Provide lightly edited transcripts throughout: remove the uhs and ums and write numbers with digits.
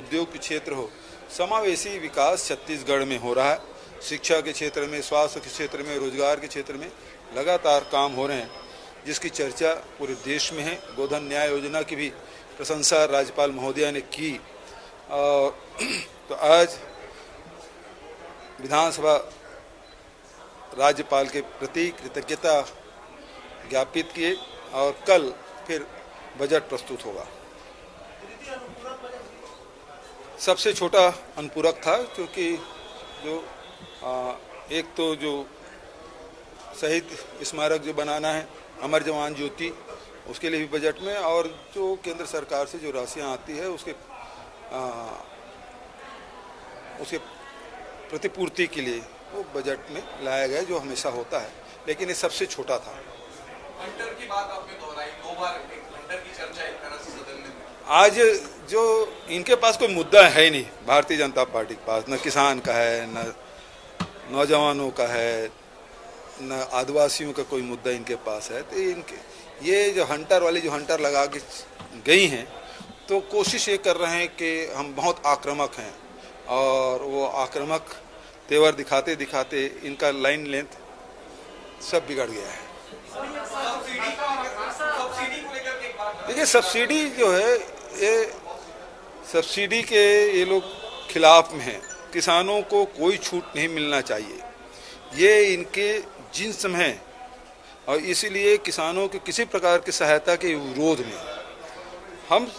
उद्योग के क्षेत्र हो, समावेशी विकास छत्तीसगढ़ में हो रहा है। शिक्षा के क्षेत्र में, स्वास्थ्य के क्षेत्र में, रोजगार के क्षेत्र में लगातार काम हो रहे हैं, जिसकी चर्चा पूरे देश में है। गोधन न्याय योजना की भी प्रशंसा राज्यपाल महोदया ने की। तो आज विधानसभा राज्यपाल के प्रति कृतज्ञता ज्ञापित किए और कल फिर बजट प्रस्तुत होगा। सबसे छोटा अनुपूरक था, क्योंकि जो एक तो जो शहीद स्मारक जो बनाना है, अमर जवान ज्योति, उसके लिए भी बजट में, और जो केंद्र सरकार से जो राशियां आती है उसके प्रतिपूर्ति के लिए वो बजट में लाया गया, जो हमेशा होता है, लेकिन ये सबसे छोटा था। हंटर की बात आपने दोहराई, 2 बार हंटर की चर्चा एक तरह से सदन में। आज जो इनके पास कोई मुद्दा है ही नहीं, भारतीय जनता पार्टी के पास, न किसान का है, न नौजवानों का है, न आदिवासियों का कोई मुद्दा इनके पास है। तो इनके ये जो हंटर वाली जो हंटर लगा के गई हैं, तो कोशिश ये कर रहे हैं कि हम बहुत आक्रामक हैं, और वो आक्रामक तेवर दिखाते दिखाते इनका लाइन लेंथ सब बिगड़ गया है। देखिए, सब्सिडी जो है, ये सब्सिडी के ये लोग खिलाफ में हैं। किसानों को कोई छूट नहीं मिलना चाहिए, ये इनके जिन्स में है, और इसीलिए किसानों के किसी प्रकार की सहायता के विरोध में हम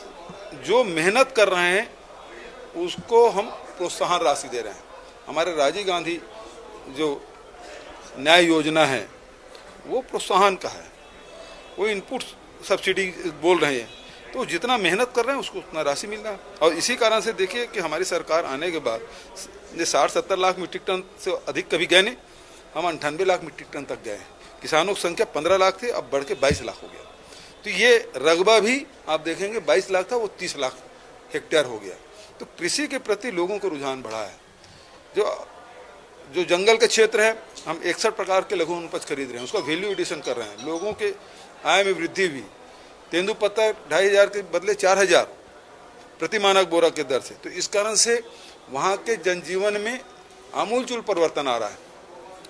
जो मेहनत कर रहे हैं उसको हम प्रोत्साहन राशि दे रहे हैं। हमारे राजीव गांधी जो न्याय योजना है वो प्रोत्साहन का है, वो इनपुट सब्सिडी बोल रहे हैं, तो जितना मेहनत कर रहे हैं उसको उतना राशि मिल रहा है। और इसी कारण से देखिए कि हमारी सरकार आने के बाद 60-70 लाख मीट्रिक टन से अधिक कभी गए नहीं, हम 98 लाख मीट्रिक टन तक गए हैं। किसानों की संख्या 15 लाख थी, अब बढ़ के 22 लाख हो गया। तो ये रकबा भी आप देखेंगे 22 लाख था, वो 30 लाख हेक्टेयर हो गया। तो कृषि के प्रति लोगों को रुझान बढ़ा है। जो जंगल के क्षेत्र है, हम 61 प्रकार के लघु उपज खरीद रहे हैं, उसका वैल्यू एडिशन कर रहे हैं, लोगों के आय में वृद्धि हुई। तेंदुपत्ता 2500 के बदले 4000 प्रति मानक बोरा के दर से। तो इस कारण से वहाँ के जनजीवन में आमूलचूल परिवर्तन आ रहा है।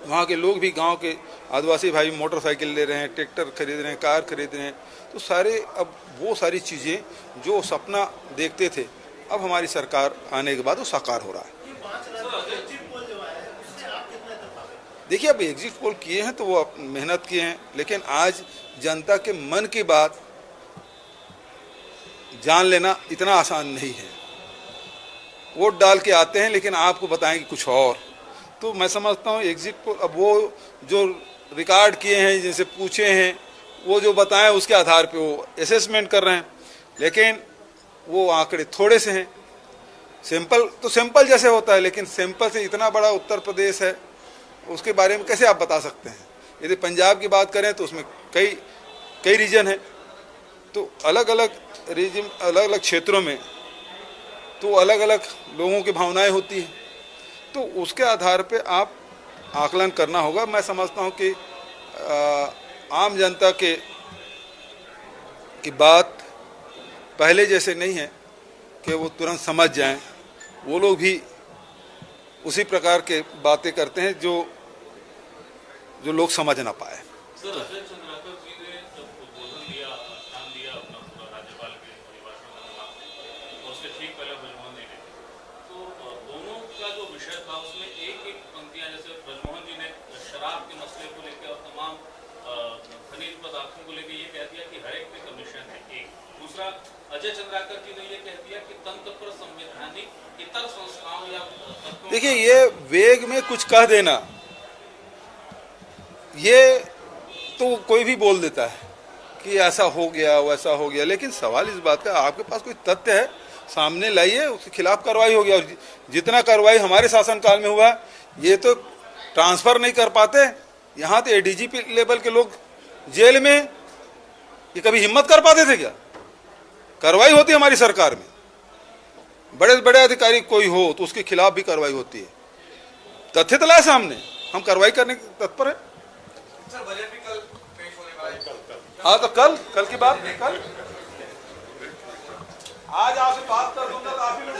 वहाँ के लोग भी, गांव के आदिवासी भाई मोटरसाइकिल ले रहे हैं, ट्रैक्टर खरीद रहे हैं, कार खरीद रहे हैं। तो सारे अब वो सारी चीज़ें जो सपना देखते थे, अब हमारी सरकार आने के बाद वो साकार हो रहा है। देखिए, अब एग्जिट पोल किए हैं तो वो मेहनत किए हैं, लेकिन आज जनता के मन की बात जान लेना इतना आसान नहीं है। वोट डाल के आते हैं, लेकिन आपको बताएंगे कुछ और। तो मैं समझता हूँ एग्जिट पोल, अब वो जो रिकॉर्ड किए हैं, जिनसे पूछे हैं, वो जो बताएं उसके आधार पे वो असेसमेंट कर रहे हैं, लेकिन वो आंकड़े थोड़े से हैं। सैंपल तो सैंपल जैसे होता है, लेकिन सैंपल से इतना बड़ा उत्तर प्रदेश है, उसके बारे में कैसे आप बता सकते हैं। यदि पंजाब की बात करें तो उसमें कई रीजन है, तो अलग अलग रीजन, अलग अलग क्षेत्रों में तो अलग अलग लोगों की भावनाएं होती हैं, तो उसके आधार पे आप आकलन करना होगा। मैं समझता हूं कि आम जनता की बात पहले जैसे नहीं है कि वो तुरंत समझ जाएं। वो लोग भी उसी प्रकार के बातें करते हैं जो लोग समझ ना पाए। अजय चंद्राकर जी ने ये कह दिया कि तंत्र पर संवैधानिक इतर संस्थाओं या देखिए, ये वेग में कुछ कह देना, ये तो कोई भी बोल देता है कि ऐसा हो गया वैसा हो गया, लेकिन सवाल इस बात का, आपके पास कोई तथ्य है सामने लाइए, उसके खिलाफ कार्रवाई होगी। और जितना कार्रवाई हमारे शासनकाल में हुआ, ये तो ट्रांसफर नहीं कर पाते। यहाँ तो एडीजीपी लेवल के लोग जेल में, ये कभी हिम्मत कर पाते थे क्या? कार्रवाई होती है हमारी सरकार में, बड़े बड़े अधिकारी कोई हो तो उसके खिलाफ भी कार्रवाई होती है। तथ्य तो लाए सामने, हम कार्रवाई करने के तत्पर है। सर, बजट भी कल पेश होने वाला है। हाँ, तो कल की बात, कल आज आपसे बात कर दूंगा तो आप ही लोग